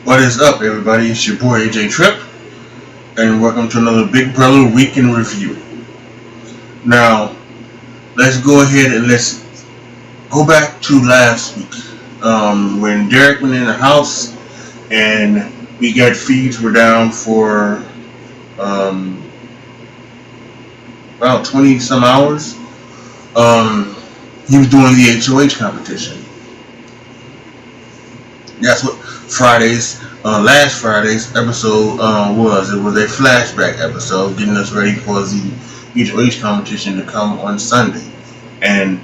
What is up, everybody? It's your boy AJ Tripp, and welcome to another Big Brother Week in Review. Now, let's go ahead and let's go back to last week when Derek went in the house and we got feeds were down for um, about 20 some hours. He was doing the HOH competition. That's what last Friday's episode was. It was a flashback episode, getting us ready for the HOH competition to come on Sunday. And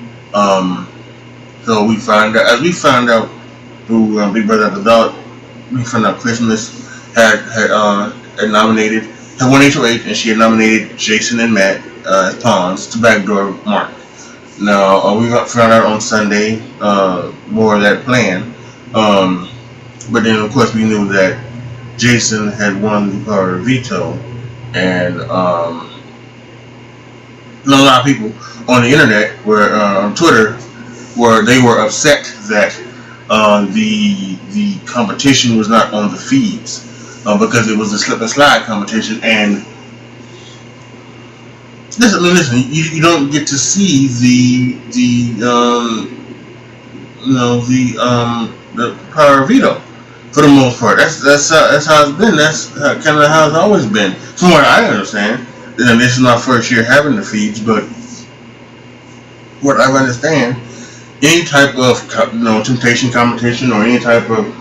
so as we found out through Big Brother After Dark, we found out Christmas had won HOH, and she had nominated Jason and Matt as pawns to backdoor Mark. Now we found out on Sunday more of that plan. But then, of course, we knew that Jason had won the power of veto, and a lot of people on the internet on Twitter they were upset that the competition was not on the feeds because it was a slip and slide competition. And listen, you don't get to see the power of veto. For the most part, that's how it's been. That's kind of how it's always been, from what I understand. And this is my first year having the feeds, but what I understand, any type of temptation competition or any type of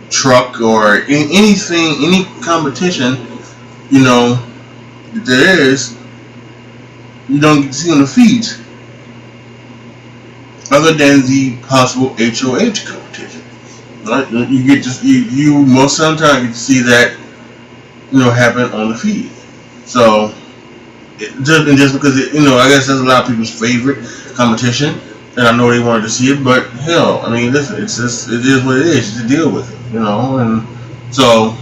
truck or anything, any competition, that there is, you don't get to see on the feeds, other than the possible HOH competition. Right? You get to you most of the time get to see that happen on the feed. So just because I guess that's a lot of people's favorite competition, and I know they wanted to see it, but hell, I mean, listen, it is what it is. You deal with it, and so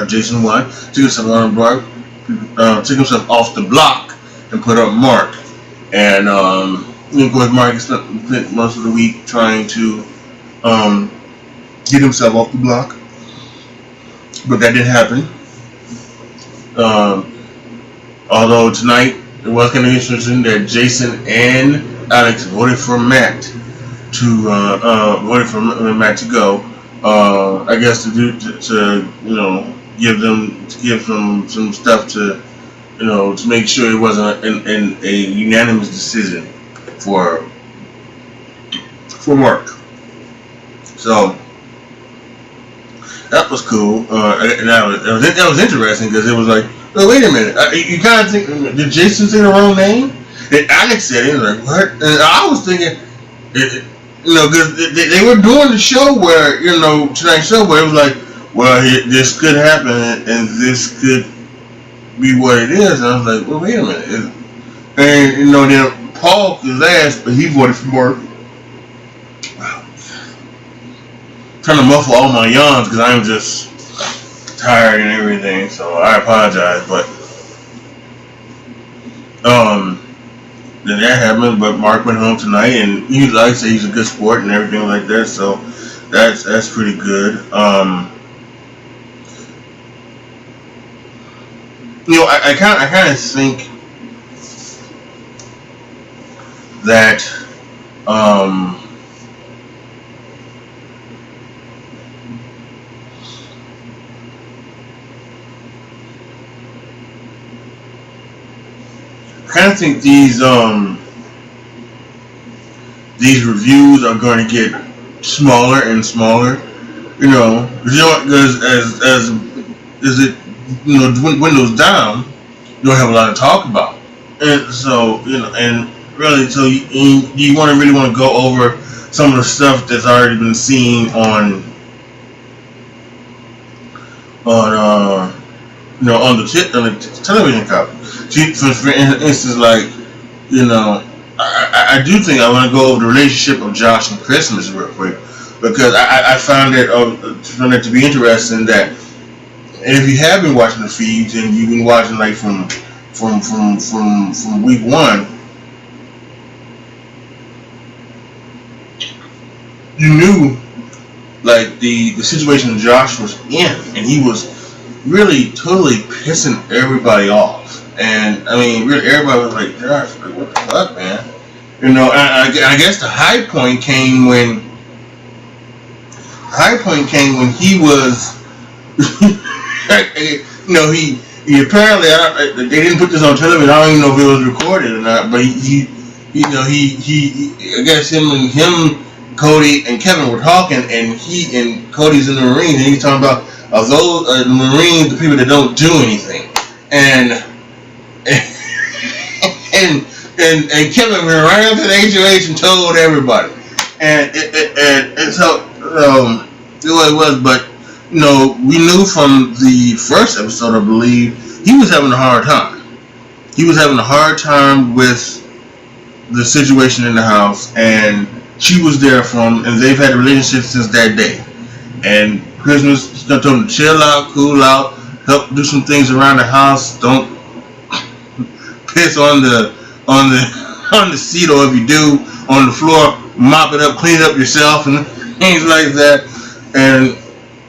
Jason won, took himself on the block, took himself off the block, and put up Mark, and of course, Mark spent most of the week trying to get himself off the block, but that didn't happen. Although tonight it was kind of interesting that Jason and Alex voted for Matt to go. I guess to give them some stuff to make sure it wasn't a unanimous decision for Mark. So that was cool. And that was interesting because it was like, oh, wait a minute, you kind of think, did Jason say the wrong name? And Alex said it. Like, what? And I was thinking, because they were doing the show where tonight's show where it was like, well, this could happen and this could be what it is. And I was like, well, wait a minute. And then Paul was last, but he voted for Mark. Wow. Trying to muffle all my yawns because I'm just tired and everything, so I apologize. But then that happened. But Mark went home tonight, and he's a good sport and everything like that. So that's pretty good. I kind of think that these reviews are going to get smaller and smaller, because as it windows down, you don't have a lot to talk about, and so and really, so you want to go over some of the stuff that's already been seen on the television coverage. For instance, like I do think I want to go over the relationship of Josh and Christmas real quick, because I found it to be interesting that, and if you have been watching the feeds and you've been watching like from week one, you knew like the situation Josh was in, and he was really totally pissing everybody off. And I mean, really, everybody was like, Josh, like, what the fuck, man? You know, and I guess the high point came when he was, you know, he apparently they didn't put this on television. I don't even know if it was recorded or not, but he I guess him, Cody and Kevin were talking, and Cody's in the Marines, and he's talking about those the Marines, the people that don't do anything, and Kevin went right up to the HOH and told everybody, and so it was, but you know, we knew from the first episode, I believe, he was having a hard time. He was having a hard time with the situation in the house, and she was there for him, and they've had a relationship since that day. And Christmas, told him to chill out, cool out, help do some things around the house. Don't piss on the seat, or if you do, on the floor, mop it up, clean it up yourself, and things like that. And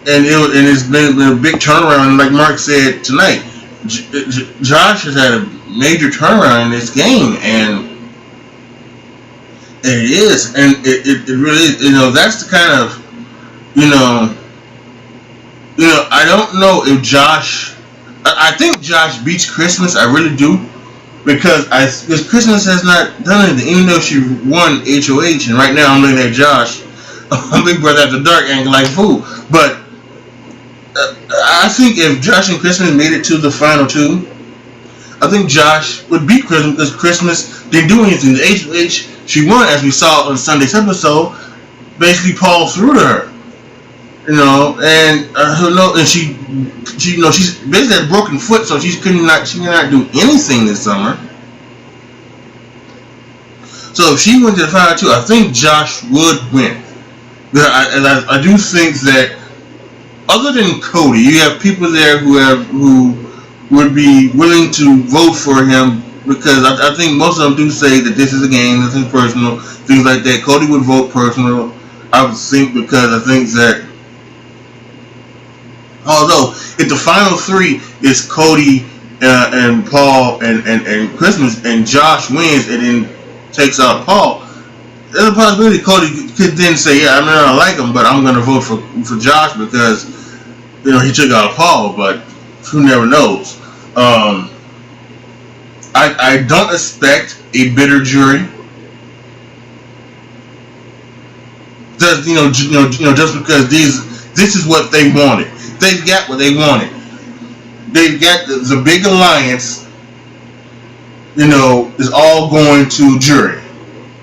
it's been a big turnaround. And like Mark said tonight, Josh has had a major turnaround in this game, and it is, and it really is. You know, that's the kind of, you know, I don't know if Josh. I think Josh beats Christmas. I really do, because Christmas has not done anything, even though she won HOH, and right now I'm looking at Josh, Big Brother After Dark, acting like fool. But I think if Josh and Christmas made it to the final two, I think Josh would beat Christmas, because Christmas didn't do anything. The HOH she won, as we saw on Sunday's episode, basically Paul threw to her, you know, and she you know, she's basically had a broken foot, so she cannot do anything this summer. So if she went to the final two, I think Josh would win. I do think that, other than Cody, you have people there who would be willing to vote for him, because I think most of them do say that this is a game, this is personal, things like that. Cody would vote personal, I would think, because I think that, although if the final three is Cody and Paul and Christmas, and Josh wins and then takes out Paul, there's a possibility Cody could then say, yeah, I mean, I don't like him, but I'm going to vote for Josh because, you know, he took out Paul, but who never knows. I don't expect a bitter jury. Just, you know, just because this is what they wanted. They've got what they wanted. They've got the big alliance, you know, is all going to jury.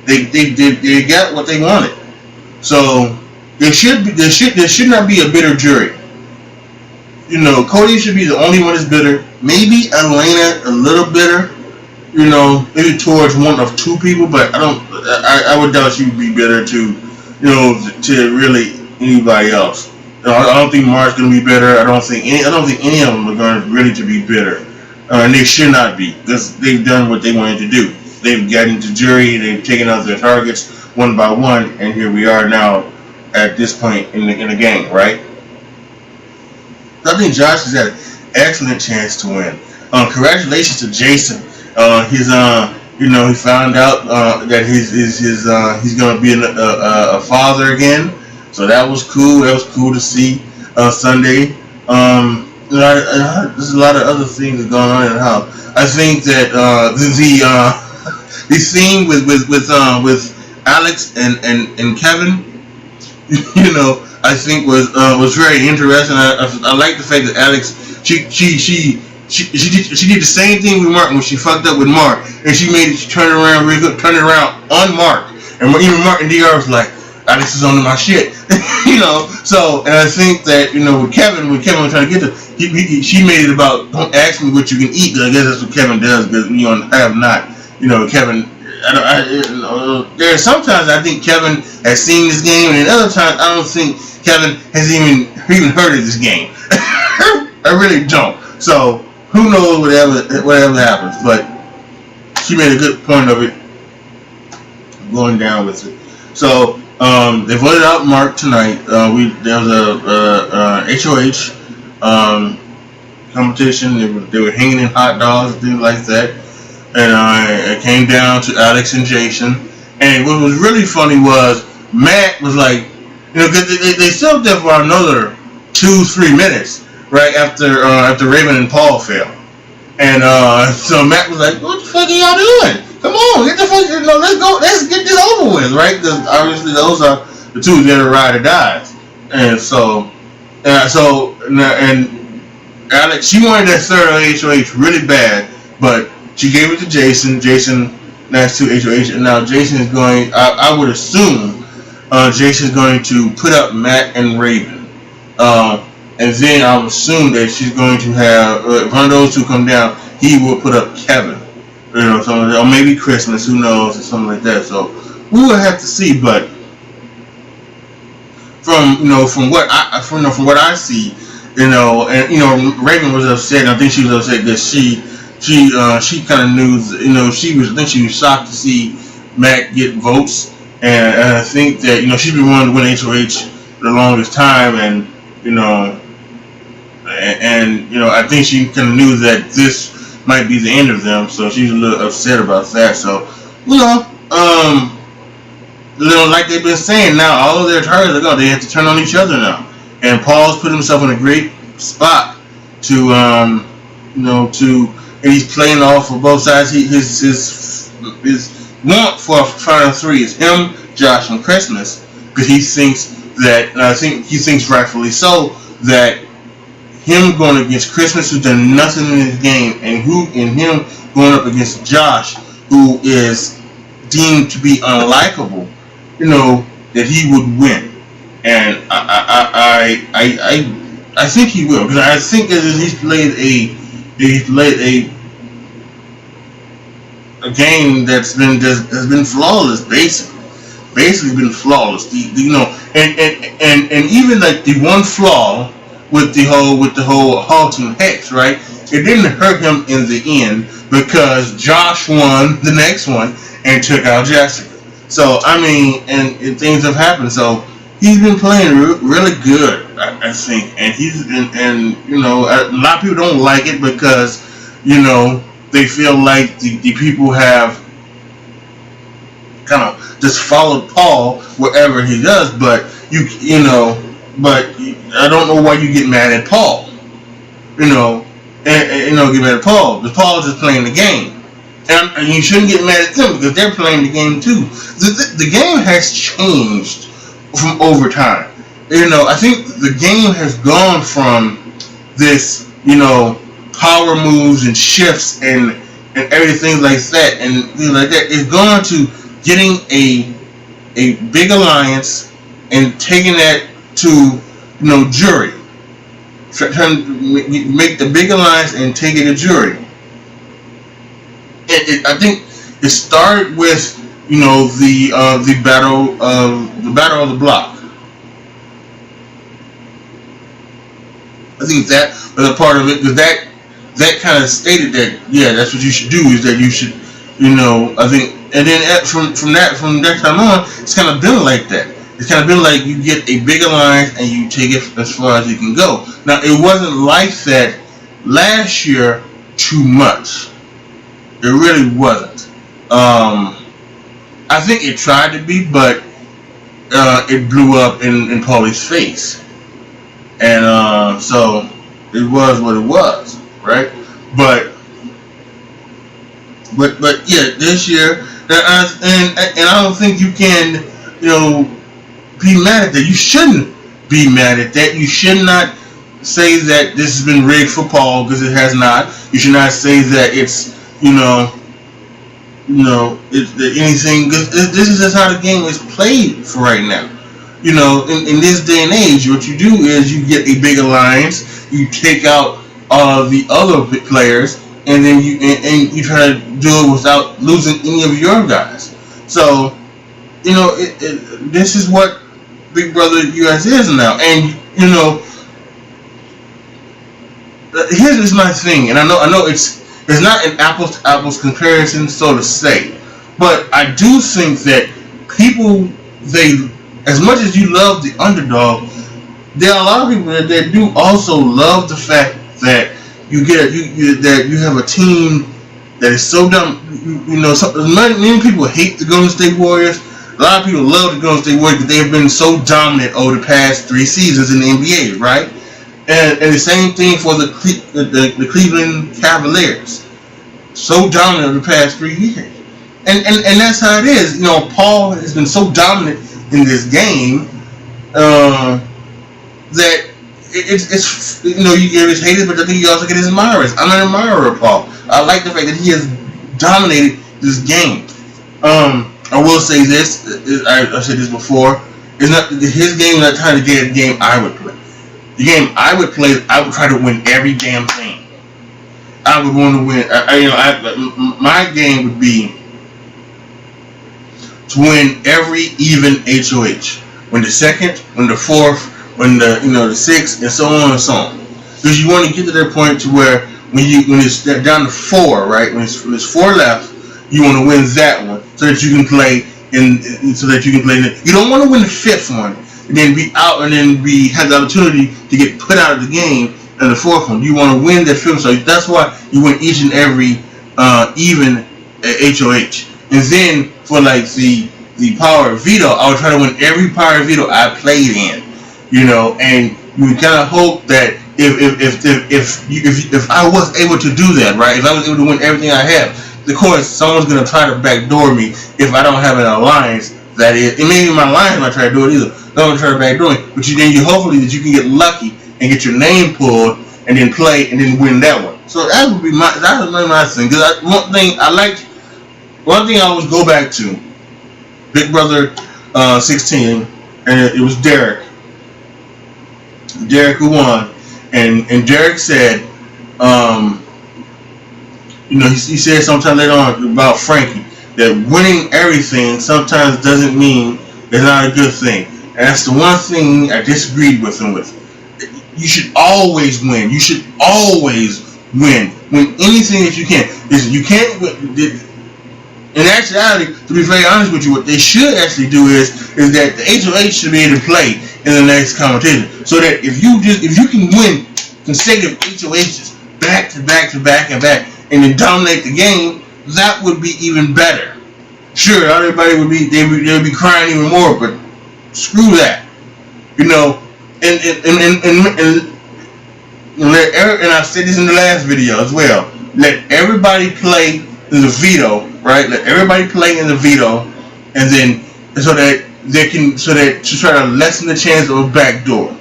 They got what they wanted. So there should not be a bitter jury. You know, Cody should be the only one that's bitter. Maybe Elena a little bitter. You know, maybe towards one of two people, but I would doubt she would be bitter to, you know, to really anybody else. You know, I don't think Mark's gonna be bitter. I don't think any of them are going to really to be bitter, and they should not be, because they've done what they wanted to do. They've gotten to jury, they've taken out their targets one by one, and here we are now at this point in the game, right? So I think Josh has had an excellent chance to win. Congratulations to Jason. You know, he found out that he's going to be a father again. So that was cool. That was cool to see Sunday. There's a lot of other things going on in the house. I think that the scene with Alex and Kevin, you know, I think was very interesting. I like the fact that Alex she did the same thing with Mark when she fucked up with Mark, and she turned it around real good, turned it around on Mark, and even Mark and DR was like, Alex is on to my shit, you know. So, and I think that, you know, when Kevin was trying to get to, she made it about, don't ask me what you can eat, because I guess that's what Kevin does, because you know, I have not, you know, Kevin. There are sometimes I think Kevin has seen this game, and other times I don't think Kevin has even heard of this game. I really don't. So who knows whatever happens, but she made a good point of it, going down with it. So They voted out Mark tonight. There was a HOH competition. They were hanging in hot dogs, things like that, and it came down to Alex and Jason. And what was really funny was Matt was like, because they still there for another 2-3 minutes right after Raven and Paul fell. And so Matt was like, "What the fuck are y'all doing? Come on, get the fuck, let's go, let's get this over with, right?" Because obviously those are the two that are ride or dies. And and Alex, she wanted that third HOH really bad, but she gave it to Jason. Jason, that's two HOH, and now Jason is going. I would assume Jason's going to put up Matt and Raven. And then I would assume that she's going to have if one of those two come down, he will put up Kevin, or maybe Christmas, who knows, or something like that. So we will have to see. But from what I see, and Raven was upset. And I think she was upset that she kind of knew, I think she was shocked to see Matt get votes, and I think that she's been wanting to win HOH the longest time, and I think she kind of knew that this might be the end of them, so she's a little upset about that. So like they've been saying, now all of their targets are gone. They have to turn on each other now, and Paul's put himself in a great spot to and he's playing off of both sides. His want for a final three is him, Josh, and Christmas, because he thinks that, and I think he thinks rightfully so, that him going against Christmas, who's done nothing in his game, and him going up against Josh, who is deemed to be unlikable, that he would win. And I think he will, because I think that he's played a game that's been flawless, basically been flawless. And even like the one flaw with the whole halting hex, right? It didn't hurt him in the end because Josh won the next one and took out Jessica. So I mean, and things have happened. So he's been playing really good, I think, and a lot of people don't like it because they feel like the people have kind of just followed Paul wherever he does, but but I don't know why you get mad at Paul, get mad at Paul, because Paul's just playing the game, and you shouldn't get mad at them because they're playing the game too. The game has changed from over time. I think the game has gone from this, power moves and shifts and everything like that and things like that. It's gone to getting a big alliance and taking that to jury. Make the big alliance and take it to jury. I think it started with the battle of the block. I think that was a part of it because that kind of stated that that's what you should do, is that you should I think, and then from that time on, it's kind of been like that. It's kind of been like you get a big alliance and you take it as far as you can go. Now it wasn't like that last year too much. It really wasn't. I think it tried to be, but it blew up in Paulie's face, and so it was what it was, right? But yeah, this year, and I don't think you can, be mad at that. You shouldn't be mad at that. You should not say that this has been rigged for Paul, because it has not. You should not say that it's it's anything. This is just how the game is played for right now. In this day and age, what you do is you get a big alliance, you take out the other players, and then you try to do it without losing any of your guys. So, this is what Big Brother US is now. And here's my thing, and I know it's not an apples to apples comparison, so to say, but I do think that people as much as you love the underdog, there are a lot of people that do also love the fact that that you have a team that is so dumb. Many people hate the Golden State Warriors. A lot of people love the Golden State Warriors because they have been so dominant over the past 3 seasons in the NBA, right? And the same thing for the Cleveland Cavaliers, so dominant over the past 3 years. And that's how it is. Paul has been so dominant in this game that it's you get his haters, but I think you also get his admirers. I'm an admirer of Paul. I like the fact that he has dominated this game. I will say this. I said this before. It's not his game. Not trying to get the game I would play. The game I would play, I would try to win every damn thing. I would want to win. My game would be to win every even HOH. Win the second, win the fourth, win the sixth, and so on and so on. Because you want to get to that point to where when it's down to 4, right? When there's 4 left, you want to win that one so that you can play You don't want to win the 5th one and then be out and then have the opportunity to get put out of the game in the 4th one. You want to win that 5th, so that's why you win each and every even HOH. And then for like the power veto, I would try to win every power veto I played in. And you would kind of hope that if I was able to do that, right? If I was able to win everything I have, of course, someone's going to try to backdoor me if I don't have an alliance. That is, and maybe my alliance might try to do it either. They're going to try to backdoor me, but you hopefully that you can get lucky and get your name pulled and then play and then win that one. So that would be my thing. Because one thing I always go back to, Big Brother 16, and it was Derek. Derek who won, and Derek said, he said sometime later on about Frankie that winning everything sometimes doesn't mean it's not a good thing, and that's the one thing I disagreed with him with. You should always win. You should always win. Win anything that you can. Listen, you can't. In actuality, to be very honest with you, what they should actually do is that the HOH should be able to play in the next competition, so that if you can win consecutive HOHs back to back to back and back, and then dominate the game, that would be even better. Sure, everybody would be they would be crying even more, but screw that, And I've said this in the last video as well. Let everybody play in the veto, right? Let everybody play in the veto, and then so that to try to lessen the chance of a backdoor,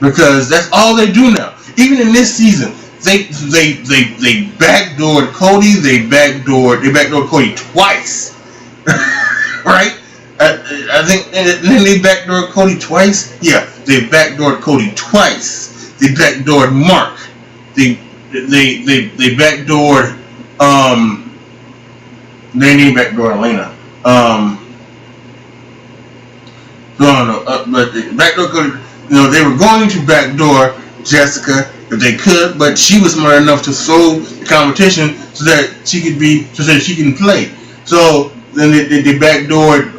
because that's all they do now. Even in this season, they backdoored Cody. They backdoored Cody twice, right? I think then they backdoored Cody twice. Yeah, they backdoored Cody twice. They backdoored Mark. They backdoored they didn't backdoor Elena. But they backdoor Cody. They were going to backdoor Jessica if they could, but she was smart enough to throw the competition so that she can play. So then they backdoored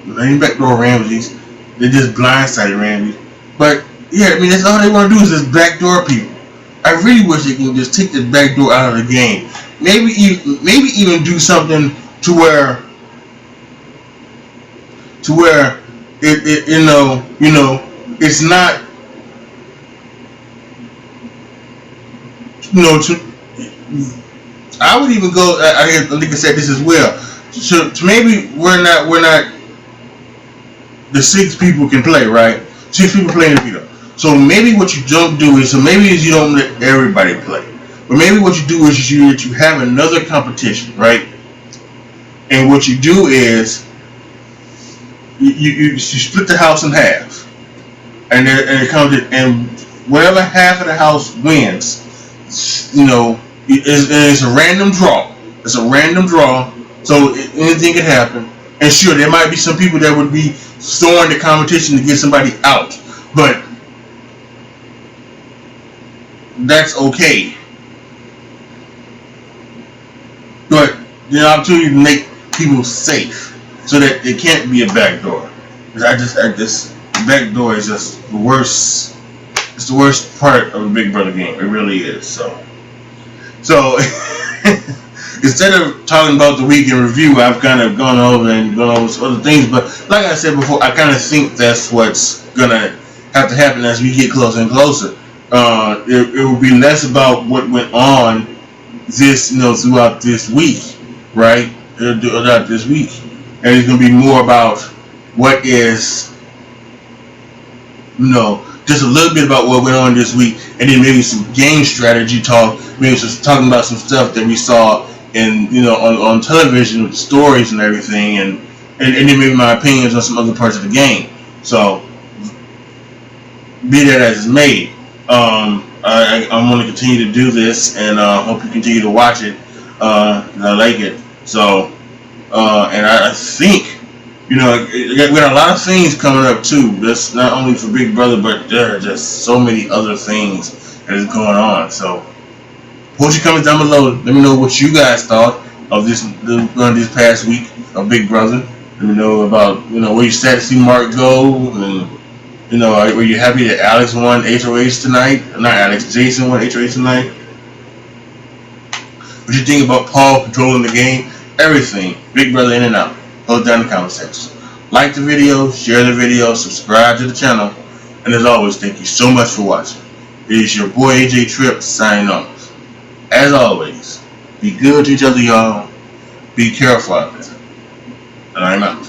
they didn't backdoor Ramses. They just blindsided Ramses. But yeah, that's all they want to do is just backdoor people. I really wish they can just take the backdoor out of the game. Maybe even do something to where it it's not I would even go. I think I said this as well. So maybe we're not the 6 people can play, right? 6 people play in the veto. So maybe what you don't do is you don't let everybody play. But maybe what you do is you have another competition, right? And what you do is you split the house in half, and it comes in, and whatever half of the house wins, it's a random draw. It's a random draw, so anything can happen. And sure, there might be some people that would be throwing the competition to get somebody out, but that's okay. But the opportunity to make people safe. so that it can't be a backdoor. This backdoor is just the worst. It's the worst part of a Big Brother game. It really is. So instead of talking about the week in review, I've kind of gone over some other things. But like I said before, I kind of think that's what's gonna have to happen as we get closer and closer. It will be less about what went on throughout this week, right? Throughout this week, and it's gonna be more about what is, just a little bit about what went on this week, and then maybe some game strategy talk, maybe just talking about some stuff that we saw in, on television with the stories and everything, and then maybe my opinions on some other parts of the game. So, be that as it's made, I'm going to continue to do this, and hope you continue to watch it. I like it. So, and I think, we got a lot of things coming up too. That's not only for Big Brother, but there are just so many other things that is going on. So, post your comments down below. Let me know what you guys thought of this past week of Big Brother. Let me know about where you sad to see Mark go, and were you happy that Alex won HOH tonight? Not Alex, Jason won HOH tonight. What you think about Paul controlling the game? Everything. Big Brother in and out. Post down in the comment section. Like the video, share the video, subscribe to the channel, and as always, thank you so much for watching. It is your boy AJ Tripp signing off. As always, be good to each other, y'all. Be careful out there. And I'm out.